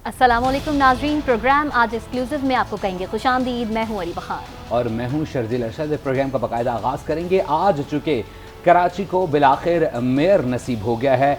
अस्सलाम वालेकुम नाजरीन, प्रोग्राम आज एक्सक्लूसिव में आपको कहेंगे खुशामदीद। मैं हूँ अली बखार और मैं हूँ शर्जील अरशद। प्रोग्राम का बाकायदा आगाज़ करेंगे आज, चूँकि कराची को बिलाखिर मेयर नसीब हो गया है।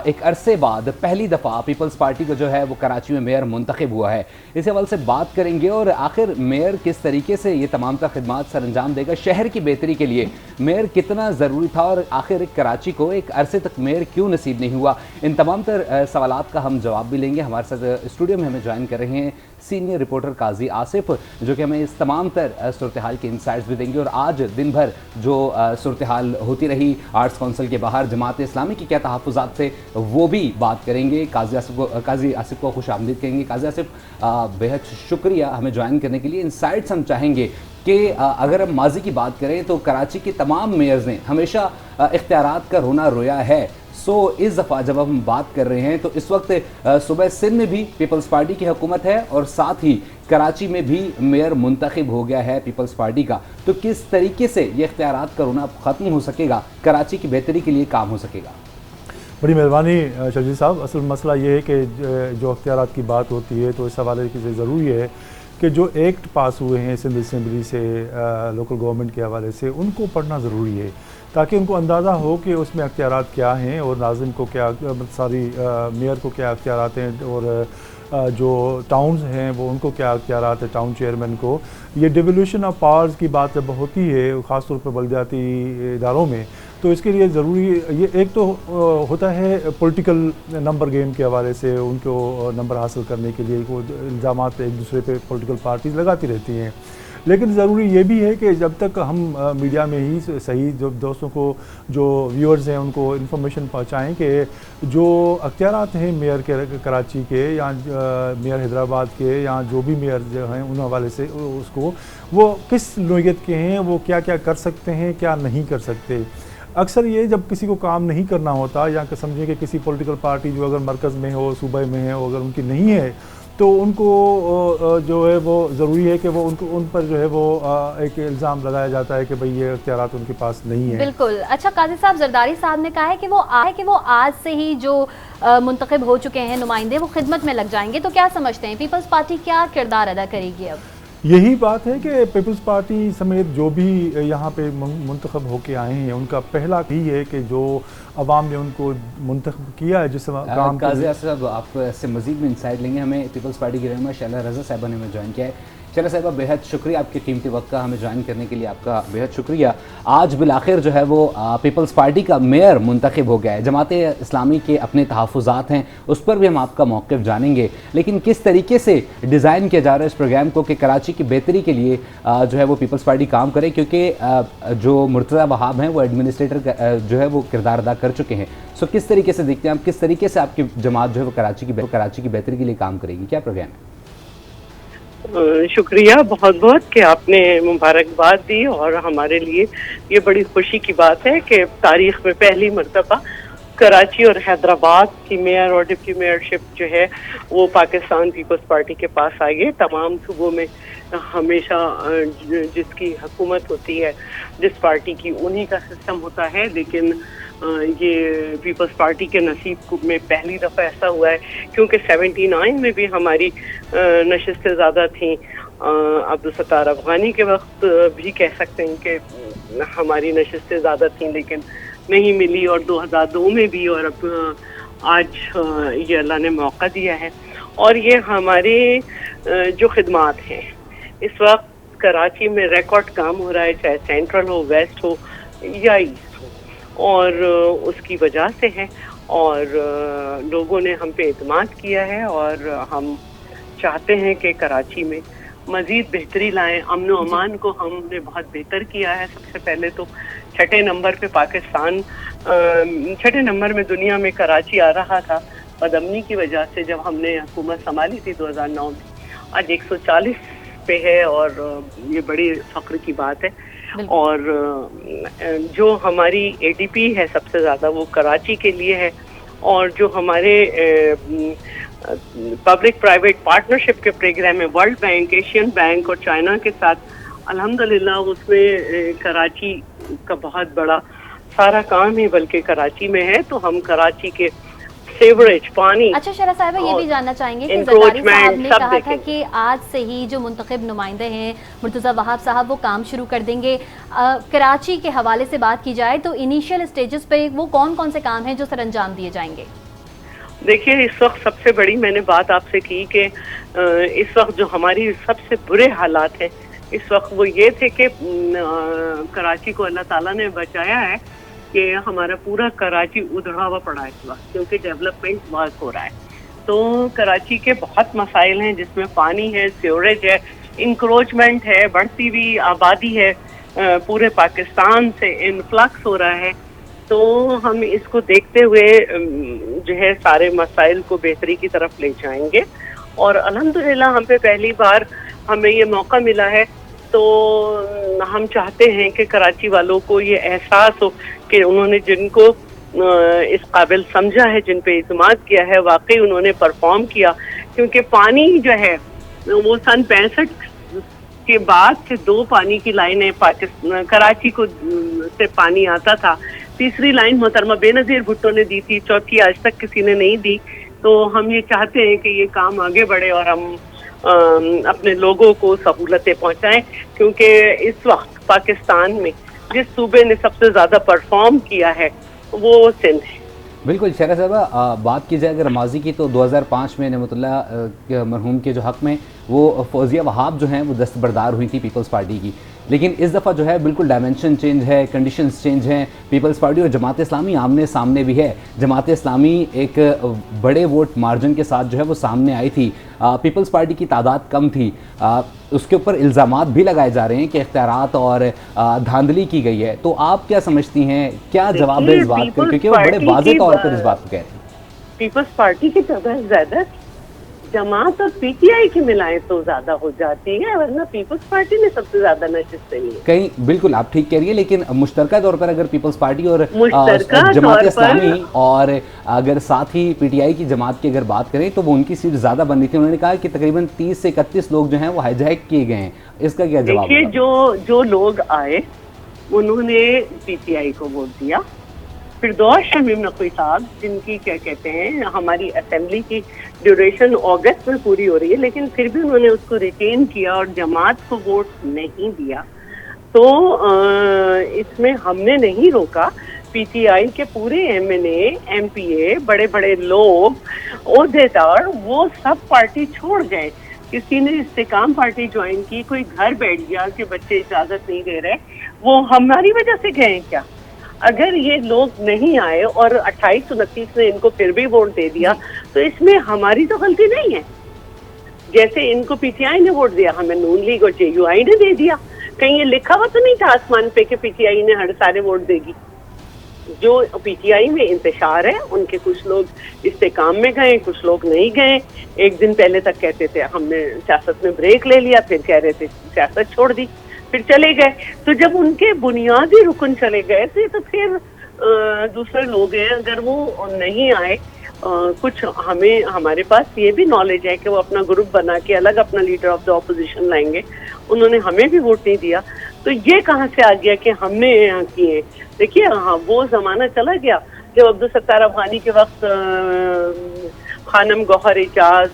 एक अरसे बाद पहली दफ़ा पीपल्स पार्टी को जो है वो कराची में मेयर मुंतखब हुआ है। इस हवाले से बात करेंगे और आखिर मेयर किस तरीके से ये तमाम तर खिदमात सर अंजाम देगा, शहर की बेहतरी के लिए मेयर कितना ज़रूरी था और आखिर कराची को एक अरसे तक मेयर क्यों नसीब नहीं हुआ। इन तमाम तर सवालात का हम जवाब भी लेंगे। हमारे साथ स्टूडियो में हमें ज्वाइन कर रहे हैं सीनियर रिपोर्टर काजी आसिफ, जो कि हमें इस तमाम तर सूरत हाल के इंसाइट्स भी देंगे और आज दिन भर जो सूरत हाल होती रही आर्ट्स काउंसिल के बाहर जमात इस्लामी की क्या तहफ़्फ़ुज़ात थे वो भी बात करेंगे। काजी आसिफ को खुश आमदीद कहेंगे। काजी आसिफ, बेहद शुक्रिया हमें ज्वाइन करने के लिए। इंसाइट्स हम चाहेंगे कि अगर हम माजी की बात करें तो कराची के तमाम मेयर्स ने हमेशा इख्तियारात का रोना रोया है। इस दफ़ा जब हम बात कर रहे हैं तो इस वक्त सुबह सिंध में भी पीपल्स पार्टी की हुकूमत है और साथ ही कराची में भी मेयर मुंतखब हो गया है पीपल्स पार्टी का। तो किस तरीके से ये इख्तियारात का रोना ख़त्म हो सकेगा, कराची की बेहतरी के लिए काम हो सकेगा? बड़ी मेहरबानी शर्जील साहब। असल मसला ये है कि जो इख्तियारात की बात होती है तो इस हवाले से ज़रूरी है कि जो एक्ट पास हुए हैं सिंध असम्बली से लोकल गवर्नमेंट के हवाले से उनको पढ़ना ज़रूरी है, ताकि उनको अंदाज़ा हो कि उसमें अख्तियारात क्या हैं और नाज़िम को क्या, मेयर को क्या अख्तियारात हैं और जो टाउन्स हैं वो उनको क्या अख्तियारात है, टाउन चेयरमैन को। ये डिवोल्यूशन ऑफ पावर्स की बात जब होती है ख़ास तौर पर बलदियाती इदारों में, तो इसके लिए ज़रूरी ये एक तो होता है पॉलिटिकल नंबर गेम के हवाले से उनको नंबर हासिल करने के लिए वो इल्ज़ामात एक दूसरे पे पॉलिटिकल पार्टीज़ लगाती रहती हैं। लेकिन ज़रूरी ये भी है कि जब तक हम मीडिया में ही सही जो दोस्तों को, जो व्यूअर्स हैं, उनको इन्फॉर्मेशन पहुंचाएं कि जो अख्तियारात हैं मेयर के कराची के या मेयर हैदराबाद के या जो भी मेयर जो हैं उन हवाले से उसको वो किस नोयत के हैं, वो क्या क्या कर सकते हैं, क्या नहीं कर सकते। अक्सर ये जब किसी को काम नहीं करना होता या समझें कि किसी पॉलिटिकल पार्टी जो अगर मरकज़ में हो, सूबे में है, अगर उनकी नहीं है तो उनको जो है वो ज़रूरी है कि वो उन पर जो है वो एक इल्ज़ाम लगाया जाता है कि भाई ये इख्तियारात उनके पास नहीं है। बिल्कुल। अच्छा, काजी साहब, जरदारी साहब ने कहा है कि वो आज से ही जो मुंतखब हो चुके हैं नुमाइंदे वो खिदमत में लग जाएंगे। तो क्या समझते हैं पीपल्स पार्टी क्या किरदार अदा करेगी अब? यही बात है कि पीपल्स पार्टी समेत जो भी यहाँ पे मुंतखब होके आए हैं उनका पहला ही है कि जो अवाम ने उनको मुंतखब किया है जिस काम। काजी साहब, आप से मज़ीद में इंसाइट लेंगे। हमें पीपल्स पार्टी की रहनुमा शैला रज़ा साहिबा ने हमें ज्वाइन किया है। शैला साहिबा, बेहद शुक्रिया आपके कीमती वक्त का, हमें ज्वाइन करने के लिए आपका बेहद शुक्रिया। आज बिलाखिर जो है वो पीपल्स पार्टी का मेयर मुंतखब हो गया है। जमात इस्लामी के अपने तहफ़्फ़ुज़ात हैं, उस पर भी हम आपका मौक़िफ़ जानेंगे। लेकिन किस तरीके से डिज़ाइन किया जा रहा है इस प्रोग्राम को कि कराची की बेहतरी के लिए जो है वो पीपल्स पार्टी काम करे, क्योंकि जो मुर्तज़ा वहाब हैं वो एडमिनिस्ट्रेटर जो है वो किरदार अदा कर चुके हैं। किस तरीके से देखते हैं आप, किस तरीके से आपकी जमात जो है वो कराची की बेहतरी के लिए काम करेगी, क्या प्रोग्राम है? शुक्रिया बहुत बहुत कि आपने मुबारकबाद दी और हमारे लिए ये बड़ी खुशी की बात है कि तारीख में पहली मरतबा कराची और हैदराबाद की मेयर और डिप्टी मेयरशिप जो है वो पाकिस्तान पीपल्स पार्टी के पास आई है। तमाम सूबों में हमेशा जिसकी हुकूमत होती है, जिस पार्टी की, उन्हीं का सिस्टम होता है, लेकिन ये पीपल्स पार्टी के नसीब में पहली दफ़ा ऐसा हुआ है, क्योंकि 79 में भी हमारी नशिस्तें ज़्यादा थीं। अब्दुल सत्तार अफगानी के वक्त भी कह सकते हैं कि हमारी नशिस्तें ज़्यादा थीं लेकिन नहीं मिली, और 2002 में भी, और अब आज ये अल्लाह ने मौका दिया है। और ये हमारे जो खिदमात हैं इस वक्त कराची में रिकॉर्ड काम हो रहा है, चाहे सेंट्रल हो, वेस्ट हो या ईस्ट हो, और उसकी वजह से है। और लोगों ने हम पे एतमाद किया है और हम चाहते हैं कि कराची में मज़ीद बेहतरी लाएं। अमन व अमान को हमने बहुत बेहतर किया है। सबसे पहले तो 6 नंबर पे पाकिस्तान, 6 नंबर में दुनिया में कराची आ रहा था बदअमनी की वजह से। जब हमने हुकूमत संभाली थी 2009 में, आज 140 पे है और ये बड़ी फ़ख्र की बात है। और जो हमारी ADP है सबसे ज़्यादा वो कराची के लिए है, और जो हमारे पब्लिक प्राइवेट पार्टनरशिप के प्रोग्राम में वर्ल्ड बैंक, एशियन बैंक और चाइना के साथ अल्हम्दुलिल्लाह उसमें कराची का बहुत बड़ा सारा काम ही बल्कि कराची में है। तो हम कराची के सीवरेज, पानी। अच्छा शरा साहिबा, ये भी जानना चाहेंगे कि encroachment, जरदारी साहब ने सब कहा था देखेंगे। कि आज से ही जो मुंतखब नुमाइंदे हैं मुर्तज़ा वहाब साहब वो काम शुरू कर देंगे। कराची के हवाले से बात की जाए तो इनिशियल स्टेजेस पे वो कौन कौन से काम हैं जो सर अंजाम दिए जाएंगे? देखिए, इस वक्त सबसे बड़ी मैंने बात आपसे की कि इस वक्त जो हमारी सबसे बुरे हालात हैं इस वक्त वो ये थे कि कराची को अल्लाह ताला ने बचाया है कि हमारा पूरा कराची उधड़ा हुआ पड़ा है इस वक्त, क्योंकि डेवलपमेंट वर्क हो रहा है। तो कराची के बहुत मसाइल हैं, जिसमें पानी है, सीवरेज है, इंक्रोचमेंट है, बढ़ती हुई आबादी है, पूरे पाकिस्तान से इन्फ्लक्स हो रहा है। तो हम इसको देखते हुए जो है सारे मसाइल को बेहतरी की तरफ ले जाएंगे। और अल्हम्दुलिल्लाह हम पे पहली बार हमें ये मौका मिला है, तो हम चाहते हैं कि कराची वालों को ये एहसास हो कि उन्होंने जिनको इस काबिल समझा है, जिन पे इत्मीनान किया है, वाकई उन्होंने परफॉर्म किया। क्योंकि पानी जो है वो सन 65 के बाद से 2 पानी की लाइनें पाकिस्तान कराची को से पानी आता था। तीसरी लाइन मोहतरमा बेनज़ीर भुट्टो ने दी थी, चौथी आज तक किसी ने नहीं दी। तो हम ये चाहते हैं कि ये काम आगे बढ़े और हम अपने लोगों को सहूलतें पहुंचाएं, क्योंकि इस वक्त पाकिस्तान में जिस सूबे ने सबसे ज़्यादा परफॉर्म किया है वो सिंध है। बिल्कुल शरा साहबा, बात की जाए अगर माजी की तो 2005 में नेमतुल्लाह मरहूम के जो हक़ में वो फौजिया वहाब जो हैं वो दस्तबरदार हुई थी पीपल्स पार्टी की। लेकिन इस दफ़ा जो है बिल्कुल डायमेंशन चेंज है, कंडीशंस चेंज हैं। पीपल्स पार्टी और जमात इस्लामी आमने सामने भी है। जमात इस्लामी एक बड़े वोट मार्जिन के साथ जो है वो सामने आई थी। पीपल्स पार्टी की तादाद कम थी। उसके ऊपर इल्ज़ामात भी लगाए जा रहे हैं कि इख्तियारात और धांधली की गई है। तो आप क्या समझती हैं, क्या जवाब है इस बात का, क्योंकि वो बड़े वाज़ेह तौर पर इस बात को कह रहे हैं? पीपल्स पार्टी की जगह ज्यादा जमात और पीटीआई की मिलाएं तो ज्यादा हो जाती है, वरना पीपल्स पार्टी ने सबसे ज्यादा नशिस्तें ली है। कहीं बिल्कुल आप ठीक कह रही है, लेकिन मुश्तरका तौर पर अगर पीपल्स पार्टी और मुश्तरका जमात तौर इस्लामी और अगर साथ ही पीटीआई की जमात की अगर बात करें तो वो उनकी सीट ज्यादा बन रही थी। उन्होंने कहा कि तकरीबन 30 से 31 लोग जो हैं वो हाईजैक किए गए हैं। इसका क्या जवाब? देखिए, जो लोग आए उन्होंने पीटीआई को वोट दिया। फिर दौर शमीम नकवी साहब, जिनकी क्या कहते हैं हमारी असेंबली की ड्यूरेशन अगस्त में पूरी हो रही है, लेकिन फिर भी उन्होंने उसको रिटेन किया और जमात को वोट नहीं दिया। तो इसमें हमने नहीं रोका। पीटीआई के पूरे एमएनए, एमपीए, बड़े बड़े लोग, ओहदेदार, वो सब पार्टी छोड़ गए। किसी ने इस्तेकाम पार्टी ज्वाइन की, कोई घर बैठ गया कि बच्चे इजाजत नहीं दे रहे। वो हमारी वजह से गए क्या? अगर ये लोग नहीं आए और 28-29 ने इनको फिर भी वोट दे दिया तो इसमें हमारी तो गलती नहीं है। जैसे इनको पीटीआई ने वोट दिया, हमें नून लीग और जेयूआई ने दे दिया। कहीं ये लिखा हुआ तो नहीं था आसमान पे कि पीटीआई ने हर सारे वोट देगी। जो पीटीआई में इंतशार है, उनके कुछ लोग इस्तेकाम में गए, कुछ लोग नहीं गए। एक दिन पहले तक कहते थे हमने सियासत में ब्रेक ले लिया, फिर कह रहे थे सियासत छोड़ दी, फिर चले गए। तो जब उनके बुनियादी रुकन चले गए थे तो फिर दूसरे लोग हैं, अगर वो नहीं आए, कुछ हमें हमारे पास ये भी नॉलेज है कि वो अपना ग्रुप बना के अलग अपना लीडर ऑफ द ऑपोजिशन लाएंगे। उन्होंने हमें भी वोट नहीं दिया, तो ये कहाँ से आ गया कि हमने यहाँ किए? देखिए, हाँ, वो जमाना चला गया जब अब्दुल सत्तार अफगानी के वक्त खानम गौहर एजाज,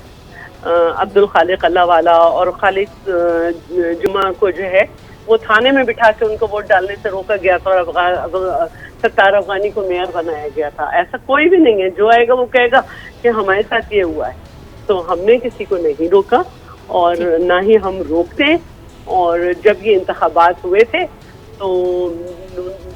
अब्दुल खालिक अल्लाहवाला और खालिद जुमा को जो है वो थाने में बिठा के उनको वोट डालने से रोका गया था और सत्तार अफगानी को मेयर बनाया गया था। ऐसा कोई भी नहीं है, जो आएगा वो कहेगा कि हमारे साथ ये हुआ है। तो हमने किसी को नहीं रोका और ना ही हम रोकते। और जब ये इंतखाबात हुए थे तो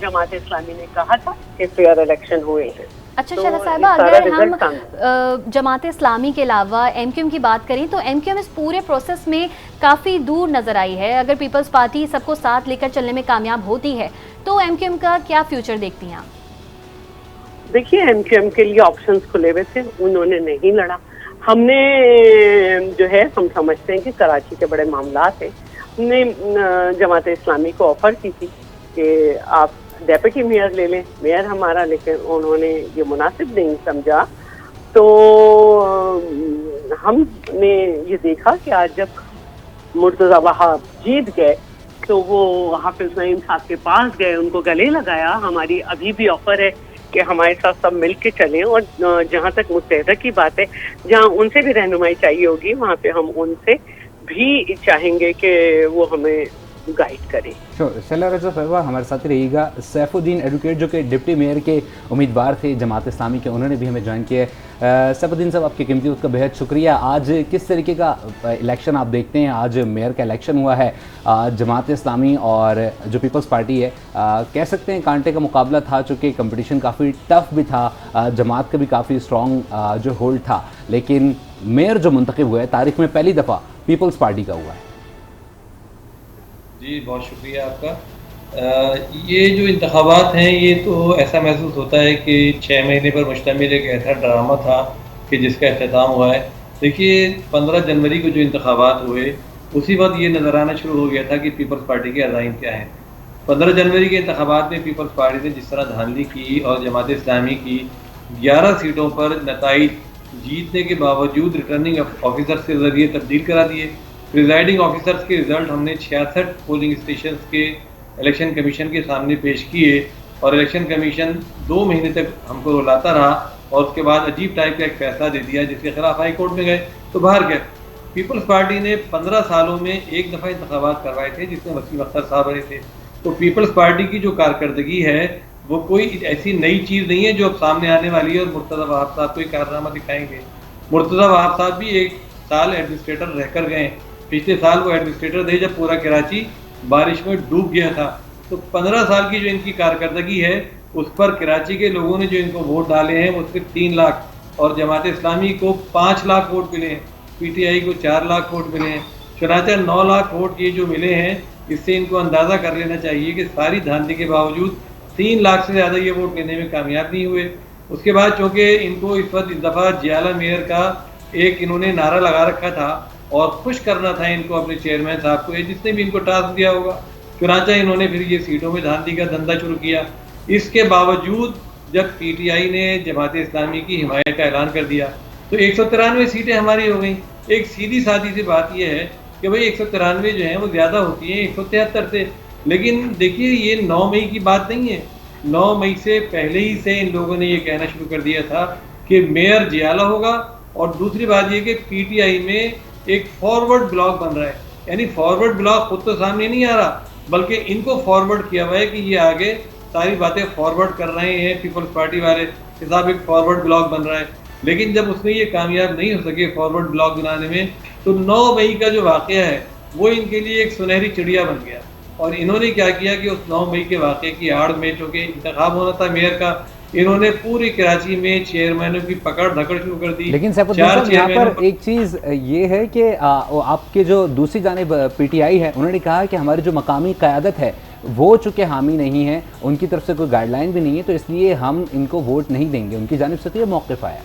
जमात इस्लामी ने कहा था कि फेयर इलेक्शन हुए हैं। अच्छा तो शरा साहिबा, अगर हम जमात इस्लामी के अलावा एमक्यूएम की बात करें तो एमक्यूएम इस पूरे प्रोसेस में काफ़ी दूर नज़र आई है। अगर पीपल्स पार्टी सबको साथ लेकर चलने में कामयाब होती है तो एमक्यूएम का क्या फ्यूचर देखती हैं आप? देखिए, एमक्यूएम के लिए ऑप्शंस खुले हुए थे, उन्होंने नहीं लड़ा। हमने जो है, हम समझते हैं कि कराची के बड़े मामला थे। हमने जमात इस्लामी को ऑफर की थी कि आप डेप्यूटी मेयर ले लें, मेयर हमारा, लेकिन उन्होंने ये मुनासिब नहीं समझा। तो हमने ये देखा कि आज जब मुर्तज़ा वहाब जीत गए तो वो हाफिज नईम साहब के पास गए, उनको गले लगाया। हमारी अभी भी ऑफर है کہ ہمارے ساتھ سب مل کے چلیں, اور جہاں تک متحدہ کی بات ہے, جہاں ان سے بھی رہنمائی چاہیے ہوگی وہاں پہ ہم ان سے بھی چاہیں گے کہ وہ ہمیں گائیڈ کریں. شیلا رضا صاحبہ ہمارے ساتھ رہیے گا. سیف الدین ایڈوکیٹ جو کہ ڈپٹی میئر کے امیدوار تھے جماعت اسلامی کے, انہوں نے بھی ہمیں جوائن کیا ہے. سیف الدین صاحب آپ کی قیمتی وقت کا بہت شکریہ. آج کس طریقے کا الیکشن آپ دیکھتے ہیں؟ آج میئر کا الیکشن ہوا ہے, جماعت اسلامی اور جو پیپلز پارٹی ہے کہہ سکتے ہیں کانٹے کا مقابلہ تھا, چونکہ کمپٹیشن کافی ٹف بھی تھا, جماعت کا بھی کافی اسٹرانگ جو ہولڈ تھا, لیکن میئر جو منتخب ہوا ہے تاریخ میں پہلی دفعہ پیپلز پارٹی کا ہوا ہے. جی بہت شکریہ آپ کا. یہ جو انتخابات ہیں یہ تو ایسا محسوس ہوتا ہے کہ 6 مہینے پر مشتمل ایک ایسا ڈرامہ تھا کہ جس کا اختتام ہوا ہے. دیکھیے 15 جنوری کو جو انتخابات ہوئے اسی وقت یہ نظر آنا شروع ہو گیا تھا کہ پیپلز پارٹی کے عزائم کیا ہیں. 15 جنوری کے انتخابات میں پیپلز پارٹی نے جس طرح دھاندلی کی اور جماعت اسلامی کی 11 سیٹوں پر نتائج جیتنے کے باوجود ریٹرننگ آفیسر کے ذریعے تبدیل کرا دیے. پریزائڈنگ آفیسرز کے رزلٹ ہم نے 66 پولنگ اسٹیشنز کے الیکشن کمیشن کے سامنے پیش کیے, اور الیکشن کمیشن 2 مہینے تک ہم کو رلاتا رہا, اور اس کے بعد عجیب ٹائپ کا ایک فیصلہ دے دیا جس کے خلاف ہائی کورٹ میں گئے. تو باہر گئے. پیپلز پارٹی نے 15 سالوں میں ایک دفعہ انتخابات کروائے تھے جس میں وسیم اختر صاحب رہے تھے. تو پیپلز پارٹی کی جو کارکردگی ہے وہ کوئی ایسی نئی چیز نہیں ہے جو اب سامنے آنے والی ہے اور مرتضیٰ وہاب صاحب کو ایک کارنامہ دکھائیں گے. مرتضیٰ وہاب صاحب بھی 1 سال ایڈمنسٹریٹر رہ کر گئے. پچھلے سال وہ ایڈمنسٹریٹر تھے جب پورا کراچی بارش میں ڈوب گیا تھا. تو 15 سال کی جو ان کی کارکردگی ہے اس پر کراچی کے لوگوں نے جو ان کو ووٹ ڈالے ہیں وہ صرف 3 لاکھ, اور جماعت اسلامی کو 5 لاکھ ووٹ ملے ہیں, پی ٹی آئی کو 4 لاکھ ووٹ ملے ہیں. چنانچہ 9 لاکھ ووٹ یہ جو ملے ہیں اس سے ان کو اندازہ کر لینا چاہیے کہ ساری دھاندلی کے باوجود 3 لاکھ سے زیادہ یہ ووٹ لینے میں کامیاب نہیں ہوئے. اس کے بعد چونکہ ان کو اس وقت اس دفعہ جیالہ میئر کا ایک انہوں نے نعرہ لگا رکھا تھا اور خوش کرنا تھا ان کو اپنے چیئرمین صاحب کو, جس نے بھی ان کو ٹاسک دیا ہوگا. چنانچہ انہوں نے پھر یہ سیٹوں میں دھاندلی کا دھندا شروع کیا. اس کے باوجود جب پی ٹی آئی نے جماعت اسلامی کی حمایت کا اعلان کر دیا تو 193 سیٹیں ہماری ہو گئیں. ایک سیدھی سادھی سی بات یہ ہے کہ بھائی 193 جو ہیں وہ زیادہ ہوتی ہیں 173 سے, لیکن دیکھیے یہ 9 مئی کی بات نہیں ہے. 9 مئی سے پہلے ہی سے ان لوگوں نے یہ کہنا شروع کر دیا تھا کہ میئر جیالہ ہوگا, اور دوسری بات یہ کہ پی ٹی آئی میں ایک فارورڈ بلاک بن رہا ہے. یعنی فارورڈ بلاک خود تو سامنے نہیں آ رہا بلکہ ان کو فارورڈ کیا ہوا ہے کہ یہ آگے ساری باتیں فارورڈ کر رہے ہیں پیپلز پارٹی والے کے ساتھ ایک فارورڈ بلاک بن رہا ہے. لیکن جب اس میں یہ کامیاب نہیں ہو سکے فارورڈ بلاک بنانے میں تو 9 مئی کا جو واقعہ ہے وہ ان کے لیے ایک سنہری چڑیا بن گیا. اور انہوں نے کیا کیا کہ اس 9 مئی کے واقعے کی آڑ میں چونکہ انتخاب ہونا تھا میئر کا, انہوں نے پوری کراچی میں چیئرمینوں کی پکڑ دھکڑ شروع کر دی. لیکن سیف الدین صاحب یہاں پر ایک چیز یہ ہے کہ آپ کے جو دوسری جانب پی ٹی آئی ہے انہوں نے کہا کہ ہماری جو مقامی قیادت ہے وہ چونکہ حامی نہیں ہے, ان کی طرف سے کوئی گائیڈ لائن بھی نہیں ہے, تو اس لیے ہم ان کو ووٹ نہیں دیں گے. ان کی جانب سے تو یہ موقف آیا.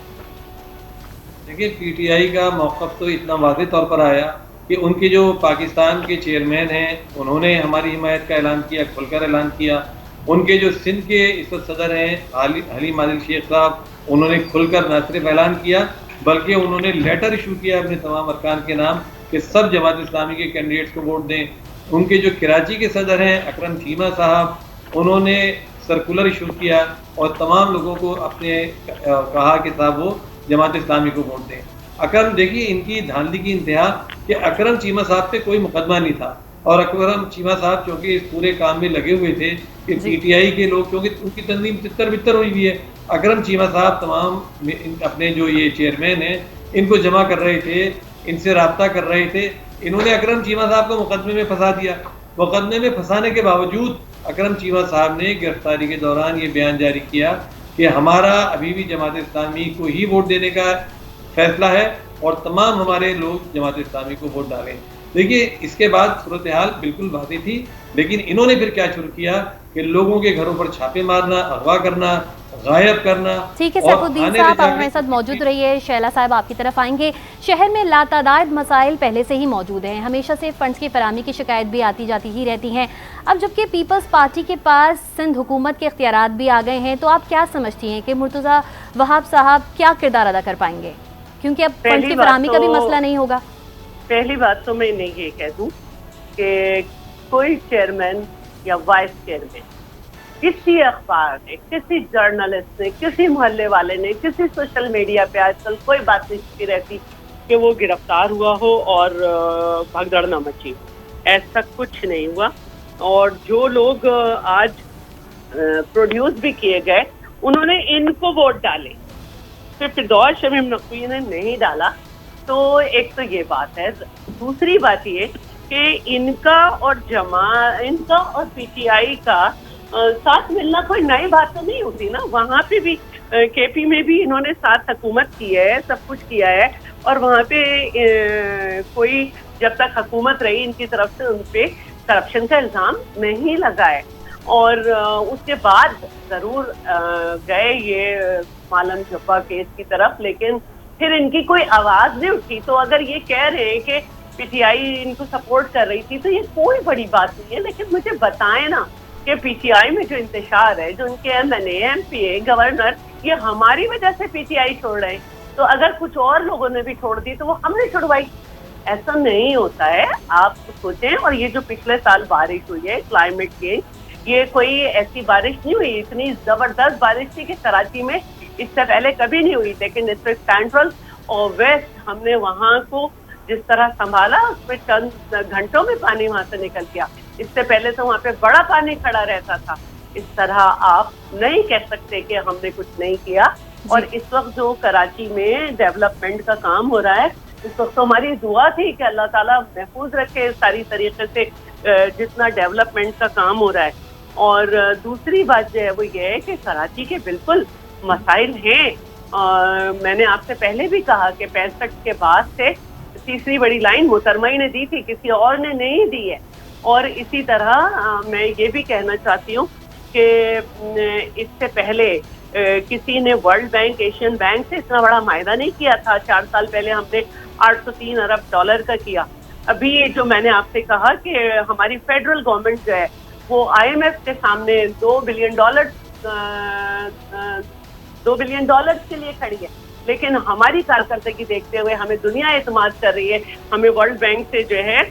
دیکھیے پی ٹی آئی کا موقف تو اتنا واضح طور پر آیا کہ ان کے جو پاکستان کے چیئرمین ہیں انہوں نے ہماری حمایت کا اعلان کیا, کھل کر اعلان کیا. ان کے جو سندھ کے اس وقت صدر ہیں حلیم عادل شیخ صاحب, انہوں نے کھل کر نہ صرف اعلان کیا بلکہ انہوں نے لیٹر ایشو کیا اپنے تمام ارکان کے نام کہ سب جماعت اسلامی کے کینڈیڈیٹس کو ووٹ دیں. ان کے جو کراچی کے صدر ہیں اکرم چیمہ صاحب, انہوں نے سرکولر ایشو کیا اور تمام لوگوں کو اپنے کہا کہ صاحب وہ جماعت اسلامی کو ووٹ دیں. اکرم دیکھیے ان کی دھاندلی کی انتہا کہ اکرم چیمہ صاحب پہ کوئی مقدمہ نہیں تھا, اور اکرم چیمہ صاحب چونکہ اس پورے کام میں لگے ہوئے تھے کہ پی ٹی آئی کے لوگ چونکہ ان کی تنظیم تتر بتر ہوئی ہوئی ہے. اکرم چیمہ صاحب تمام اپنے جو یہ چیئرمین ہیں ان کو جمع کر رہے تھے, ان سے رابطہ کر رہے تھے. انہوں نے اکرم چیمہ صاحب کو مقدمے میں پھنسا دیا. مقدمے میں پھنسانے کے باوجود اکرم چیمہ صاحب نے گرفتاری کے دوران یہ بیان جاری کیا کہ ہمارا ابھی بھی جماعت اسلامی کو ہی ووٹ دینے کا فیصلہ ہے اور تمام ہمارے لوگ جماعت اسلامی کو ووٹ ڈالیں. دیکھیے اس کے بعد صورتحال بالکل واضح تھی, لیکن انہوں نے پھر کیا شروع کیا کہ لوگوں کے گھروں پر چھاپے مارنا, اغوا کرنا, غائب کرنا. ٹھیک ہے سیف الدین صاحب آپ ہمارے ساتھ موجود رہیے. شیلا صاحب آپ کی طرف آئیں گے. شہر میں لاتعداد مسائل پہلے سے ہی موجود ہیں, ہمیشہ سے فنڈز کی فراہمی کی شکایت بھی آتی جاتی ہی رہتی ہیں. اب جبکہ پیپلز پارٹی کے پاس سندھ حکومت کے اختیارات بھی آ گئے ہیں, تو آپ کیا سمجھتی ہیں کہ مرتضیٰ وہاب صاحب کیا کردار ادا کر پائیں گے, کیونکہ اب فنڈز کی فراہمی کا بھی مسئلہ نہیں ہوگا؟ پہلی بات تو میں یہ کہہ دوں کہ کوئی چیئرمین یا وائس چیئرمین किसी अखबार ने, किसी जर्नलिस्ट ने, किसी मोहल्ले वाले ने, किसी सोशल मीडिया पे आजकल कोई बात नहीं छुपी रहती कि वो गिरफ्तार हुआ हो और भगदड़ न मची। ऐसा कुछ नहीं हुआ। और जो लोग आज प्रोड्यूस भी किए गए, उन्होंने इनको वोट डाले, फिर फिरदौस शमीम नकवी ने नहीं डाला। तो एक तो ये बात है। दूसरी बात ये कि इनका और पीटीआई का साथ मिलना कोई नई बात तो नहीं होती ना। वहाँ पे भी केपी में भी इन्होंने साथ हुकूमत की है, सब कुछ किया है, और वहाँ पे कोई जब तक हुकूमत रही इनकी तरफ से उन पे करप्शन का इल्जाम नहीं लगा है। और उसके बाद जरूर गए ये मालम जब्बा केस की तरफ, लेकिन फिर इनकी कोई आवाज नहीं उठी। तो अगर ये कह रहे हैं कि पीटीआई इनको सपोर्ट कर रही थी, तो ये कोई बड़ी बात नहीं है। लेकिन मुझे बताएं ना कि पीटीआई में जो इंतशार है, जो उनके एमएनए, एमपीए, गवर्नर, ये हमारी वजह से पीटीआई छोड़ रहे हैं। तो अगर कुछ और लोगों ने भी छोड़ दी तो वो हमने छुड़वाई। ऐसा नहीं होता है, आप सोचें। और ये जो पिछले साल बारिश हुई है, क्लाइमेट चेंज, ये कोई ऐसी बारिश नहीं हुई। इतनी जबरदस्त बारिश थी कि कराची में इससे पहले कभी नहीं हुई। लेकिन इसमें सेंट्रल और वेस्ट हमने वहाँ को जिस तरह संभाला, उसमें चंद घंटों में पानी वहाँ से निकल गया। इससे पहले तो वहाँ पे बड़ा पानी खड़ा रहता था। इस तरह आप नहीं कह सकते कि हमने कुछ नहीं किया। और इस वक्त जो कराची में डेवलपमेंट का काम हो रहा है, इस वक्त तो हमारी दुआ थी कि अल्लाह ताला महफूज रखे सारी तरीके से जितना डेवलपमेंट का काम हो रहा है। और दूसरी बात जो है वो ये है कि कराची के बिल्कुल मसाइल हैं। मैंने आपसे पहले भी कहा कि 65 के बाद से तीसरी बड़ी लाइन मोहतरमा ने दी थी, किसी और ने नहीं दी है। और इसी तरह मैं ये भी कहना चाहती हूँ कि इससे पहले किसी ने वर्ल्ड बैंक, एशियन बैंक से इतना बड़ा मायदा नहीं किया था। 4 साल पहले हमने 803 अरब डॉलर का किया। अभी जो मैंने आपसे कहा कि हमारी फेडरल गवर्नमेंट जो है वो IMF के सामने $2 बिलियन के लिए खड़ी है। लेकिन हमारी कारकर्दगी देखते हुए हमें दुनिया एतमाद कर रही है। हमें वर्ल्ड बैंक से जो है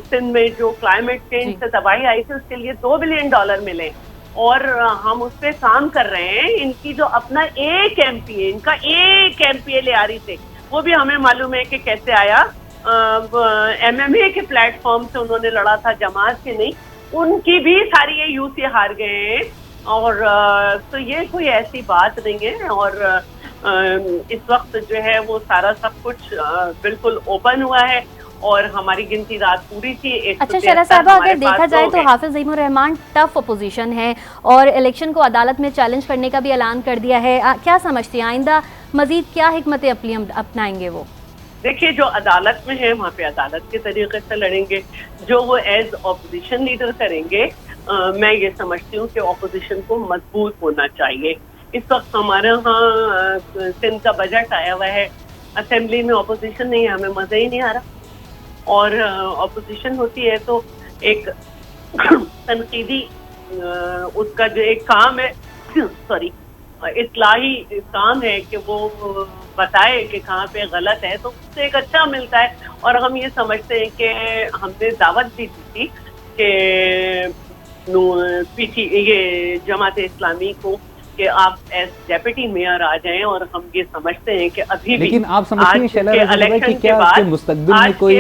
सिंध में जो क्लाइमेट चेंज से तबाही आई थी उसके लिए $2 बिलियन मिले, और हम उस पर काम कर रहे हैं। इनकी जो अपना एक एमपीए, इनका एक एमपीए ले आ रही थी, वो भी हमें मालूम है कि कैसे आया। MMA के प्लेटफॉर्म से उन्होंने लड़ा था, जमात के नहीं। उनकी भी सारी ये यूं से हार गए हैं। और तो ये कोई ऐसी बात नहीं है। और इस वक्त जो है वो सारा सब कुछ बिल्कुल ओपन हुआ है और हमारी गिनती रात पूरी थी। अच्छा शरा साहबा, अगर देखा जाए तो हाफिज ज़हीमुर रहमान टफ अपोजिशन है और इलेक्शन को अदालत में चैलेंज करने का भी ऐलान कर दिया है। क्या समझती हैं आइंदा मजीद क्या हिकमत अमली अपनाएंगे वो? देखिए, जो अदालत में है वहाँ पे अदालत के तरीके से लड़ेंगे। जो वो एज ऑपोजिशन लीडर करेंगे, मैं ये समझती हूँ कि ऑपोजिशन को मजबूत होना चाहिए। इस वक्त हमारे यहाँ सिंध का बजट आया हुआ है, असेंबली में ऑपोजिशन नहीं है, हमें मज़ा ही नहीं आ रहा। और ऑपोजिशन होती है तो एक तनकीदी उसका जो एक काम है इस्लाही काम है कि वो बताए कि कहाँ पे गलत है, तो उससे एक अच्छा मिलता है। और हम ये समझते हैं कि हमने दावत भी दी थी कि ये जमात इस्लामी को कि आप एज डेप्यूटी मेयर आ जाएं। और हम ये समझते हैं कि अभी लेकिन भी आप समझते हैं शैला रज़ा कि क्या उसके मुस्तकबिल में कोई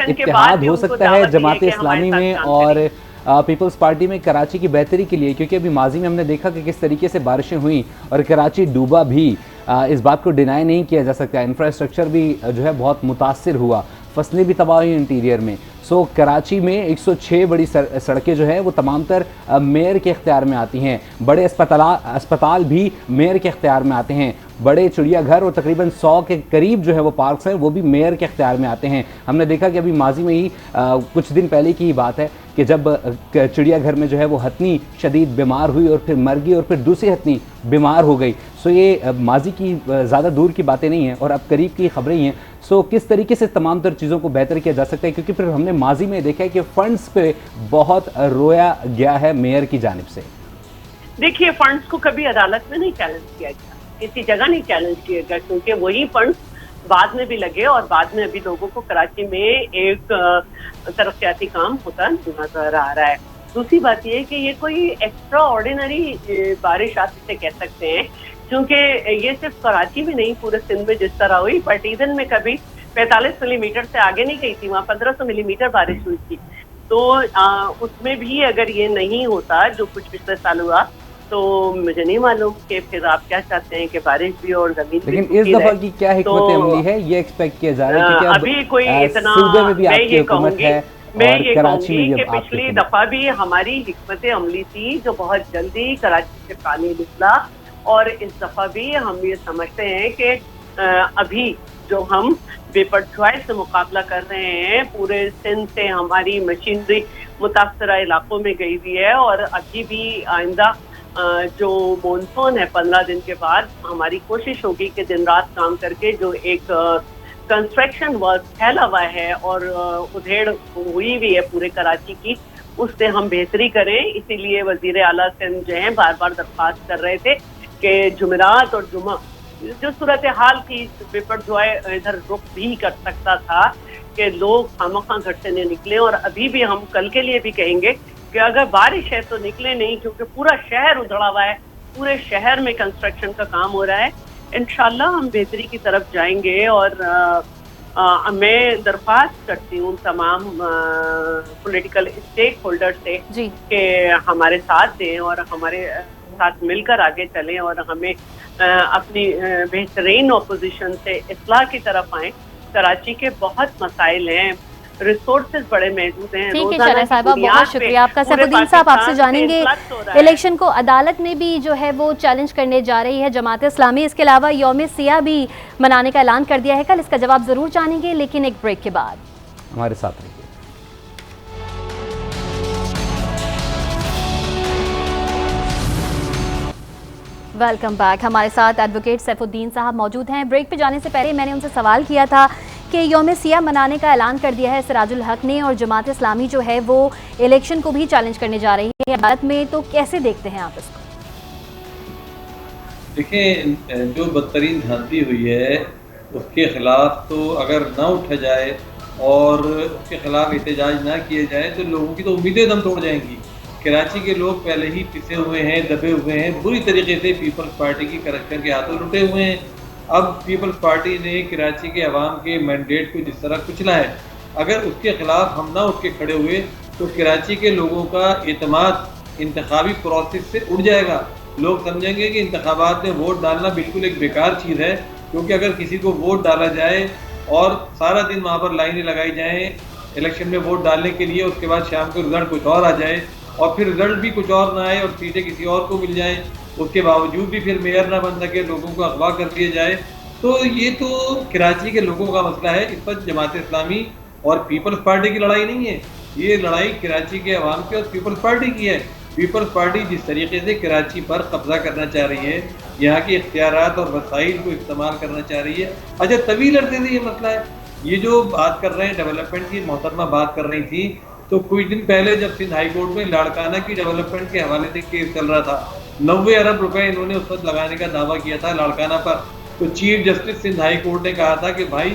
इत्तेहाद हो सकता है जमात इस्लामी में और पीपल्स पार्टी में कराची की बेहतरी के लिए? क्योंकि अभी माजी में हमने देखा कि किस तरीके से बारिशें हुई और कराची डूबा भी। इस बात को डिनाई नहीं किया जा सकता। इंफ्रास्ट्रक्चर भी जो है बहुत मुतासिर हुआ, फसलें भी तबाह हुई इंटीरियर में। सो कराची में 106 बड़ी सड़कें जो है वो तमाम तर मेयर के इख्तियार में आती हैं। बड़े अस्पताल भी मेयर के इख्तियार में आते हैं। बड़े चिड़ियाघर और तकरीबन 100 के करीब जो है वो पार्क्स हैं, वो भी मेयर के इख्तियार में आते हैं। हमने देखा कि अभी माजी में ही कुछ दिन पहले की ही बात है कि जब चिड़ियाघर में जो है वो हथनी शदीद बीमार हुई और फिर मर गई और फिर दूसरी हथनी बीमार हो गई। सो ये माजी की ज़्यादा दूर की बातें नहीं हैं और अब करीब की खबरें ही हैं। सो किस तरीके से तमाम तर चीज़ों को बेहतर किया जा सकता है? क्योंकि फिर हमने माजी में देखा है कि फंड्स पे बहुत रोया गया है मेयर की जानिब से। देखिए, फंड्स को कभी अदालत में नहीं चैलेंज किया गया, किसी जगह नहीं चैलेंज किया गया, क्योंकि वही फंड्स बाद में भी लगे और बाद में अभी लोगों को कराची में एक तरक्याती काम होता नजर आ रहा है। दूसरी बात ये है कि ये कोई एक्स्ट्रा ऑर्डिनरी बारिश आप इसे कह सकते हैं, क्योंकि ये सिर्फ कराची में नहीं पूरे सिंध में जिस तरह हुई, पार्टीजन में कभी 45 मिलीमीटर से आगे नहीं गई थी, वहाँ 1500 मिलीमीटर बारिश हुई थी। तो उसमें भी अगर ये नहीं होता जो कुछ पिछले साल हुआ, तो मुझे नहीं मालूम कि फिर आप क्या चाहते हैं कि बारिश भी और जमीन भी। लेकिन इस दफा की क्या हिकमत अमली है, ये एक्सपेक्ट किया जा रहा है कि अभी कोई इतना, सूबे में भी आपकी हुकूमत है और कराची में भी कि पिछली दफा भी हमारी हिकमत अमली थी जो बहुत जल्दी कराची से पानी निकला, और इस दफा भी हम ये समझते हैं कि अभी जो हम बेपरवाही से मुकाबला कर रहे हैं, पूरे सिंध से हमारी मशीनरी मुतासरा इलाकों में गई हुई है, और अभी भी आइंदा जो मानसून है 15 दिन के बाद हमारी कोशिश होगी कि दिन रात काम करके जो एक कंस्ट्रक्शन वर्क फैला हुआ है और उधेड़ हुई भी है पूरे कराची की, उससे हम बेहतरी करें। इसीलिए वजीर आला सिंध जो है बार बार दरख्वास्त कर रहे थे कि जुमेरात और जुमा जो सूरत हाल थी, बेपरवाही इधर रुक भी कर सकता था कि लोग खामखा घर से नहीं निकले। और अभी भी हम कल के लिए भी कहेंगे कि अगर बारिश है तो निकले नहीं, क्योंकि पूरा शहर उधड़ा हुआ है, पूरे शहर में कंस्ट्रक्शन का काम हो रहा है। इंशाल्लाह हम बेहतरी की तरफ जाएंगे। और मैं दरख्वास्त करती हूँ तमाम पॉलिटिकल स्टेक होल्डर से कि हमारे साथ दें और हमारे साथ मिलकर आगे चलें, और हमें अपनी बेहतरीन अपोजिशन से इस्लाह की तरफ आएँ। कराची के बहुत मसाइल हैं, रिसोर्सेज बड़े महदूद हैं। ठीक है शरह साहिबा, बहुत शुक्रिया आपका। सैफुद्दीन साहब, आपसे जानेंगे इलेक्शन को अदालत में भी जो है वो चैलेंज करने जा रही है जमात इस्लामी, इसके अलावा यौम सियाह भी मनाने का ऐलान कर दिया है कल, इसका जवाब जरूर जानेंगे, लेकिन एक ब्रेक के बाद। हमारे साथ रहिए। Welcome back. हमारे साथ एडवोकेट सैफुद्दीन साहब मौजूद हैं। ब्रेक पे जाने से पहले मैंने उनसे सवाल किया था कि यौम सियाह मनाने का ऐलान कर दिया है सिराजुल हक ने, और जमात इस्लामी जो है वो इलेक्शन को भी चैलेंज करने जा रही है अदालत में, तो कैसे देखते हैं आप इसको? देखिए, जो बदतरीन धांधली हुई है उसके खिलाफ तो अगर ना उठा जाए और उसके खिलाफ एहतजाज ना किए जाए तो लोगों की तो उम्मीदें दम तोड़ जाएंगी। कराची के लोग पहले ही पिसे हुए हैं, दबे हुए हैं, बुरी तरीके से पीपल्स पार्टी की करप्शन के हाथों लुटे हुए हैं। अब पीपल्स पार्टी ने कराची के अवाम के मैंडेट को जिस तरह कुचला है, अगर उसके खिलाफ हम ना उठ के खड़े हुए तो कराची के लोगों का एतमाद इंतखाबी प्रोसेस से उड़ जाएगा। लोग समझेंगे कि इंतखाबात में वोट डालना बिल्कुल एक बेकार चीज़ है, क्योंकि अगर किसी को वोट डाला जाए और सारा दिन वहाँ पर लाइनें लगाई जाएँ इलेक्शन में वोट डालने के लिए, उसके बाद शाम को रिजल्ट कुछ और आ जाए और फिर रिजल्ट भी कुछ और ना आए और सीटें किसी और को मिल जाएं, उसके बावजूद भी फिर मेयर ना बन सके, लोगों को अगवा कर दिया जाए, तो ये तो कराची के लोगों का मसला है। इस पर जमात इस्लामी और पीपल्स पार्टी की लड़ाई नहीं है, ये लड़ाई कराची के अवाम की और पीपल्स पार्टी की है। पीपल्स पार्टी जिस तरीके से कराची पर कब्जा करना चाह रही है, यहाँ के इख्तियारात और वसाइल को इस्तेमाल करना चाह रही है, अच्छा तवील अरसे से ये मसला है। ये जो बात कर रहे हैं डेवलपमेंट की, मोहतरमा बात कर रही थी, तो कुछ दिन पहले जब सिंध हाई कोर्ट में लाड़काना की डेवलपमेंट के हवाले से केस चल रहा था, 90 अरब रुपए इन्होंने उस वक्त लगाने का दावा किया था लाड़काना पर, तो chief justice Sindh high court ने कहा था कि भाई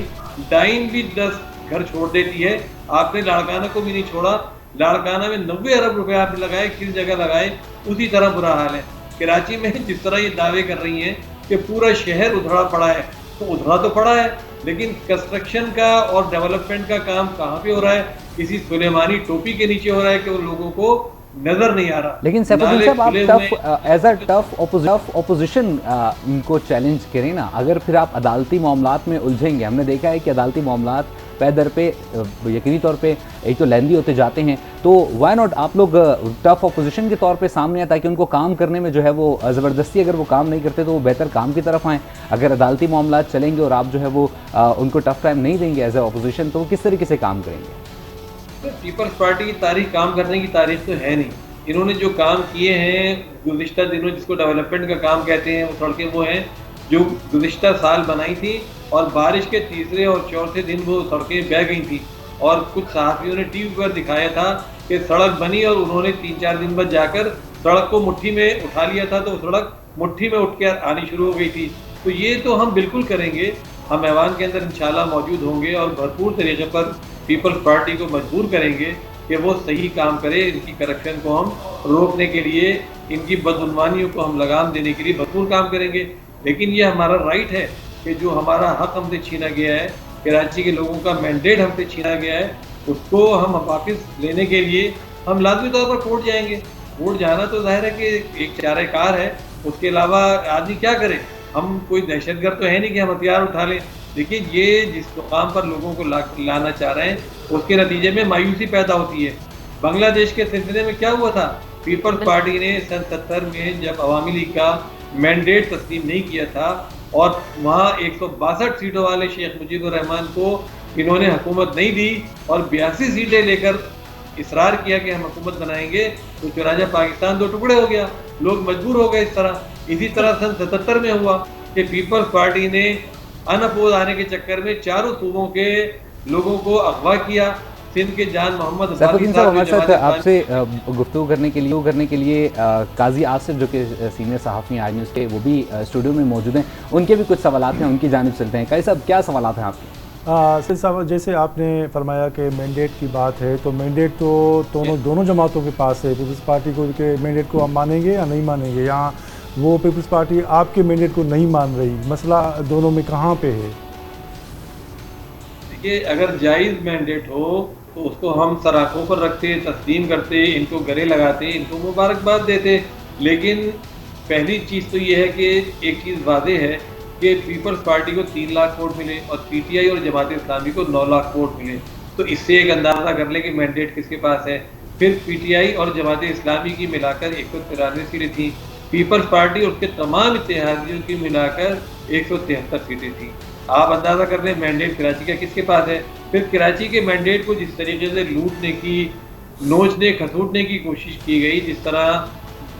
डाइन भी 10 घर छोड़ देती है, आपने लाड़काना को भी नहीं छोड़ा, लाड़काना में 90 अरब रुपए आपने लगाए, किस जगह लगाए, उसी तरह बुरा हाल है। कराची में जिस तरह ये दावे कर रही हैं कि पूरा शहर उधड़ा पड़ा है, तो उधड़ा तो पड़ा है, लेकिन कंस्ट्रक्शन का और डेवलपमेंट का काम कहाँ पे हो रहा है? किसी सुलेमानी टोपी के नीचे हो रहा है कि वो लोगों को नजर नहीं आ रहा। लेकिन सैफुद्दीन साहब, आप tough as a tough opposition इनको चैलेंज करें ना, अगर फिर आप अदालती मामलात में उलझेंगे, हमने देखा है कि अदालती मामलात पे दर पे यकीनी तौर पे एक तो लेंदी होते जाते हैं, तो वाई नॉट आप लोग टफ ऑपोजिशन के तौर पे सामने आए, ताकि उनको काम करने में जो है वो ज़बरदस्ती अगर वो काम नहीं करते तो वो बेहतर काम की तरफ आएँ। अगर अदालती मामलात चलेंगे और आप जो है वो उनको टफ टाइम नहीं देंगे एज ए ऑपोजिशन, तो वो किस तरीके से काम करेंगे? पीपल्स पार्टी की तारीख काम करने की तारीख तो है नहीं। इन्होंने जो काम किए हैं गुज़िश्ता दिनों, जिसको डेवलपमेंट का काम कहते हैं, वो सड़कें वो हैं जो गुज़िश्ता साल बनाई थी और बारिश के तीसरे और चौथे दिन वो सड़कें बह गई थी, और कुछ सहाफ़ियों ने टीवी पर दिखाया था कि सड़क बनी और उन्होंने 3-4 दिन बाद जाकर सड़क को मुट्ठी में उठा लिया था, तो सड़क मुट्ठी में उठ कर आनी शुरू हो गई थी। तो ये तो हम बिल्कुल करेंगे, हम ऐवान के अंदर इंशाल्लाह मौजूद होंगे और भरपूर तरीके पर पीपल्स पार्टी को मजबूर करेंगे کہ وہ صحیح کام کرے، ان کی کرپشن کو ہم روکنے کے لیے، ان کی بدعنوانیوں کو ہم لگام دینے کے لیے بھرپور کام کریں گے۔ لیکن یہ ہمارا رائٹ ہے کہ جو ہمارا حق ہم سے چھینا گیا ہے، کراچی کے لوگوں کا مینڈیٹ ہم سے چھینا گیا ہے، اس کو ہم واپس لینے کے لیے ہم لازمی طور پر کورٹ جائیں گے۔ کورٹ جانا تو ظاہر ہے کہ ایک چارہ کار ہے، اس کے علاوہ آدمی کیا کرے؟ ہم کوئی دہشت گرد تو ہے نہیں کہ ہم ہتھیار اٹھا لیں، لیکن یہ جس مقام پر لوگوں کو لانا چاہ رہے ہیں اس کے نتیجے میں مایوسی پیدا ہوتی ہے۔ بنگلہ دیش کے سلسلے میں کیا ہوا تھا؟ پیپلز پارٹی نے سن 70 میں جب عوامی لیگ کا مینڈیٹ تسلیم نہیں کیا تھا اور وہاں 162 سیٹوں والے شیخ مجیب الرحمان کو انہوں نے حکومت نہیں دی اور 82 سیٹیں لے کر اصرار کیا کہ ہم حکومت بنائیں گے، تو چنانچہ پاکستان دو ٹکڑے ہو گیا، لوگ مجبور ہو گئے اس طرح۔ اسی طرح سن 77 میں ہوا کہ پیپلز پارٹی نے ان اپوز آنے کے چکر میں چاروں صوبوں کے لوگوں کو اغوا کیا۔ سندھ کے جان محمد سیف الدین صاحب ہمارے ساتھ آپ سے گفتگو کرنے کے لیے قاضی آصف جو کہ سینئر صحافی ہیں آج نیوز کے، وہ بھی اسٹوڈیو میں موجود ہیں، ان کے بھی کچھ سوالات ہیں، ان کی جانب چلتے ہیں۔ قاضی صاحب کیا سوالات ہیں آپ کے؟ سر صاحب، جیسے آپ نے فرمایا کہ مینڈیٹ کی بات ہے، تو مینڈیٹ تو دونوں جماعتوں کے پاس ہے۔ پیپلز پارٹی کو کہ مینڈیٹ کو ہم مانیں گے یا نہیں مانیں گے، یہاں وہ پیپلز پارٹی آپ کے مینڈیٹ کو نہیں مان رہی، مسئلہ دونوں میں کہاں پہ ہے؟ دیکھیے، اگر جائز مینڈیٹ ہو تو اس کو ہم سراخوں پر رکھتے، تسلیم کرتے، ان کو گلے لگاتے، ان کو مبارکباد دیتے۔ لیکن پہلی چیز تو یہ ہے کہ ایک چیز واضح ہے کہ پیپلز پارٹی کو 3 لاکھ ووٹ ملے اور پی ٹی آئی اور جماعت اسلامی کو 9 لاکھ ووٹ ملے، تو اس سے ایک اندازہ کر لیں کہ مینڈیٹ کس کے پاس ہے۔ پھر پی ٹی آئی اور جماعت اسلامی کی ملا کر 193 سیٹیں تھیں، پیپلز پارٹی اور اس کے تمام اتحادیوں کی ملا کر 173 سیٹیں تھیں۔ آپ اندازہ کر لیں مینڈیٹ کراچی کا کس کے پاس ہے۔ پھر کراچی کے مینڈیٹ کو جس طریقے سے لوٹنے کی، نوچنے کھسوٹنے کی کوشش کی گئی، جس طرح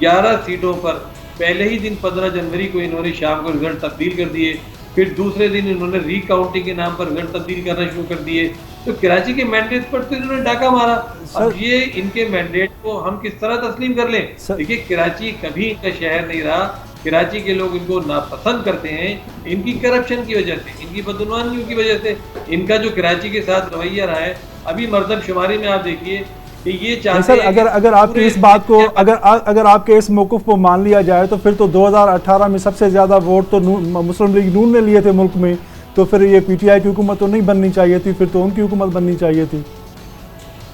11 سیٹوں پر پہلے ہی دن 15 جنوری کو انہوں نے شام کو رزلٹ تبدیل کر دیے، پھر دوسرے دن انہوں نے ری کاؤنٹنگ کے نام پر رزلٹ تبدیل کرنا شروع کر دیے، تو کراچی کے مینڈیٹ پر تو انہوں نے ڈاکہ مارا۔ اب یہ ان کے مینڈیٹ کو ہم کس طرح تسلیم کر لیں؟ دیکھیے، کراچی کبھی ان کا شہر نہیں رہا، کراچی کے لوگ ان کو ناپسند کرتے ہیں، ان کی کرپشن کی وجہ سے، ان کی بدعنوانیوں کی وجہ سے، ان کا جو کراچی کے ساتھ رویہ رہا ہے۔ ابھی مردم شماری میں آپ دیکھیے کہ یہ چاہتے ہیں سر، اگر آپ کی اس بات کو اگر آپ کے اس موقف کو مان لیا جائے تو پھر تو 2018 میں سب سے زیادہ ووٹ تو مسلم لیگ نون نے لیے تھے ملک میں، تو پھر یہ پی ٹی آئی کی حکومت تو نہیں بننی چاہیے تھی، پھر تو ان کی حکومت بننی چاہیے تھی۔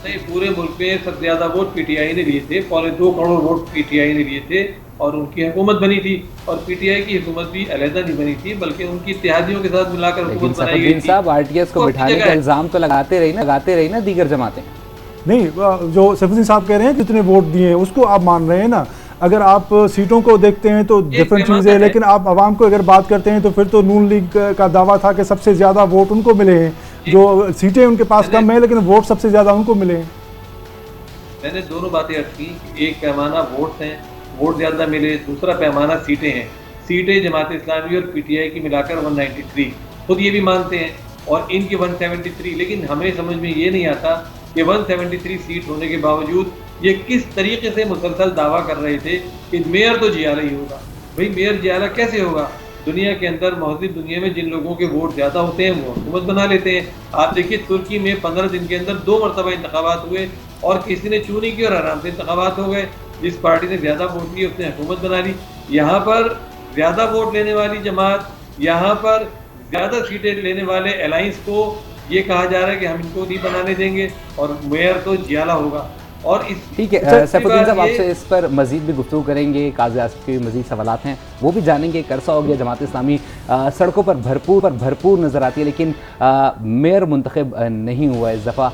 نہیں، پورے ملک میں سب سے زیادہ ووٹ پی ٹی آئی نے لیے تھے، 2.25 crore vote P T I نے لیے تھے اور ان کی حکومت بنی تھی، اور پی ٹی آئی کی حکومت بھی علیحدہ نہیں بنی تھی بلکہ ان کی اتحادیوں کے ساتھ ملا کر حکومت بنائی گئی تھی۔ صاحب، آر ٹی ایس کو بٹھانے کا الزام تو لگاتے رہی نا دیگر جماعتیں۔ نہیں، جو سیف الدین صاحب کہہ رہے ہیں جتنے ووٹ دیے ہیں اس کو آپ مان رہے ہیں نا، اگر آپ سیٹوں کو دیکھتے ہیں تو ڈفرنٹ چیز ہے، لیکن آپ عوام کو اگر بات کرتے ہیں تو پھر تو نون لیگ کا دعویٰ تھا کہ سب سے زیادہ ووٹ ان کو ملے ہیں، جو سیٹیں ان کے پاس کم ہیں لیکن ووٹ سب سے زیادہ ان کو ملے ہیں۔ میں نے دونوں باتیں عرض کی، ایک پیمانہ ووٹ ہیں، ووٹ زیادہ ملے، دوسرا پیمانہ سیٹیں ہیں۔ سیٹیں جماعت اسلامی اور پی ٹی آئی کی ملا کر 193، خود یہ بھی مانتے ہیں، اور ان کی 173، لیکن ہمیں سمجھ میں یہ نہیں آتا کہ 173 سیٹ ہونے کے باوجود یہ کس طریقے سے مسلسل دعویٰ کر رہے تھے کہ میئر تو جیالہ ہی ہوگا۔ بھئی میئر جیالہ کیسے ہوگا؟ دنیا کے اندر، مہذب دنیا میں جن لوگوں کے ووٹ زیادہ ہوتے ہیں وہ حکومت بنا لیتے ہیں۔ آپ دیکھیے ترکی میں 15 دن کے اندر 2 مرتبہ انتخابات ہوئے اور کسی نے چونی کی اور آرام سے انتخابات ہو گئے، جس پارٹی نے زیادہ ووٹ لیے اس نے حکومت بنا لی۔ یہاں پر زیادہ ووٹ لینے والی جماعت، یہاں پر زیادہ سیٹیں لینے والے الائنس کو یہ کہا جا رہا ہے کہ ہم ان کو نہیں بنانے دیں گے اور میئر تو جیالہ ہوگا۔ اور ٹھیک ہے سیف الدین صاحب، آپ سے اس پر مزید بھی گفتگو کریں گے، قاضی آصف کے مزید سوالات ہیں وہ بھی جانیں گے۔ عرصہ ہو گیا جماعت اسلامی سڑکوں پر بھرپور نظر آتی ہے لیکن میئر منتخب نہیں ہوا اس دفعہ،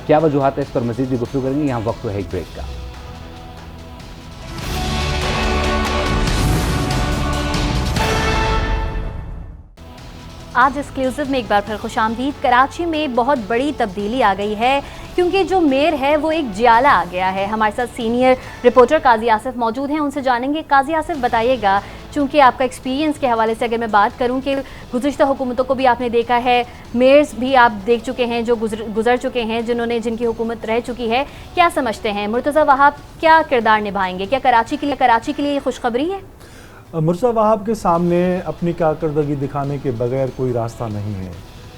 کیا وجوہات ہے؟ اس پر مزید بھی گفتگو کریں گے، یہاں وقت ہے ایک بریک کا۔ آج ایکسکلوزیو میں ایک بار پھر خوش آمدید۔ کراچی میں بہت بڑی تبدیلی آ گئی ہے کیونکہ جو میئر ہے وہ ایک جیالہ آ گیا ہے۔ ہمارے ساتھ سینئر رپورٹر قاضی آصف موجود ہیں، ان سے جانیں گے۔ قاضی آصف، بتائیے گا، چونکہ آپ کا ایکسپیرینس کے حوالے سے اگر میں بات کروں کہ گزشتہ حکومتوں کو بھی آپ نے دیکھا ہے، میئرز بھی آپ دیکھ چکے ہیں جو گزر چکے ہیں، جن کی حکومت رہ چکی ہے، کیا سمجھتے ہیں مرتضی وہاب کیا کردار نبھائیں گے؟ کیا کراچی کے لیے یہ خوشخبری ہے؟ مرتضی وہاب کے سامنے اپنی کارکردگی دکھانے کے بغیر کوئی راستہ نہیں ہے۔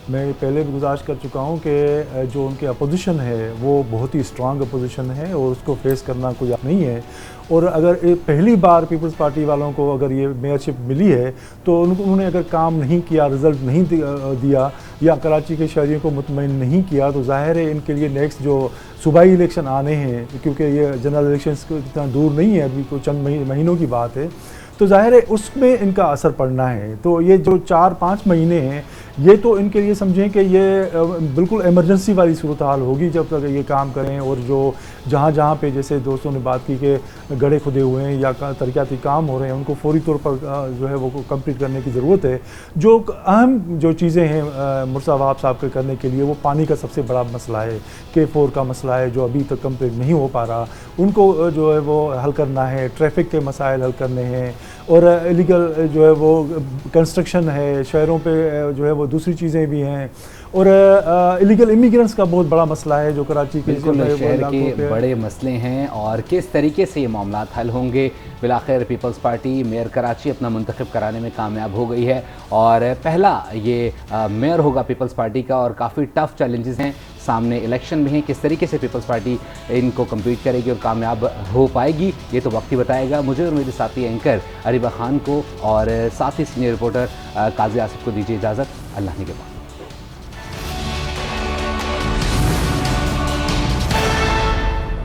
میں پہلے بھی گزارش کر چکا ہوں کہ جو ان کے اپوزیشن ہے وہ بہت ہی اسٹرانگ اپوزیشن ہے اور اس کو فیس کرنا کوئی نہیں ہے. اور اگر پہلی بار پیپلز پارٹی والوں کو اگر یہ میئرشپ ملی ہے تو انہوں نے اگر کام نہیں کیا، رزلٹ نہیں دیا یا کراچی کے شہریوں کو مطمئن نہیں کیا، تو ظاہر ہے ان کے لیے نیکسٹ جو صوبائی الیکشن آنے ہیں، کیونکہ یہ جنرل الیکشنز اتنا دور نہیں ہے، ابھی کوئی چند مہینوں کی بات ہے، تو ظاہر ہے اس میں ان کا اثر پڑنا ہے. تو یہ جو 4-5 مہینے ہیں یہ تو ان کے لیے سمجھیں کہ یہ بالکل ایمرجنسی والی صورتحال ہوگی جب تک یہ کام کریں. اور جو جہاں پہ جیسے دوستوں نے بات کی کہ گڑھے کھدے ہوئے ہیں یا ترقیاتی کام ہو رہے ہیں، ان کو فوری طور پر جو ہے وہ کمپلیٹ کرنے کی ضرورت ہے. جو اہم جو چیزیں ہیں مرزا وہاب صاحب کے کرنے کے لیے، وہ پانی کا سب سے بڑا مسئلہ ہے، K4 کا مسئلہ ہے جو ابھی تک کمپلیٹ نہیں ہو پا رہا، ان کو جو ہے وہ حل کرنا ہے. ٹریفک کے مسائل حل کرنے ہیں، اور ایلیگل جو ہے وہ کنسٹرکشن ہے شہروں پہ، جو ہے وہ دوسری چیزیں بھی ہیں. اور ایلیگل امیگرنٹس کا بہت بڑا مسئلہ ہے جو کراچی کے شہر کے بڑے مسئلے ہیں. اور کس طریقے سے یہ معاملات حل ہوں گے؟ بالآخر پیپلز پارٹی میئر کراچی اپنا منتخب کرانے میں کامیاب ہو گئی ہے، اور پہلا یہ میئر ہوگا پیپلز پارٹی کا، اور کافی ٹف چیلنجز ہیں سامنے، الیکشن بھی ہیں. کس طریقے سے پیپلز پارٹی ان کو کمپیٹ کرے گی اور کامیاب ہو پائے گی، یہ تو وقت ہی بتائے گا. مجھے اور میرے ساتھی اینکر اریبہ خان کو اور ساتھی سینئر رپورٹر قاضی آصف کو دیجیے اجازت. اللہ نگہبان.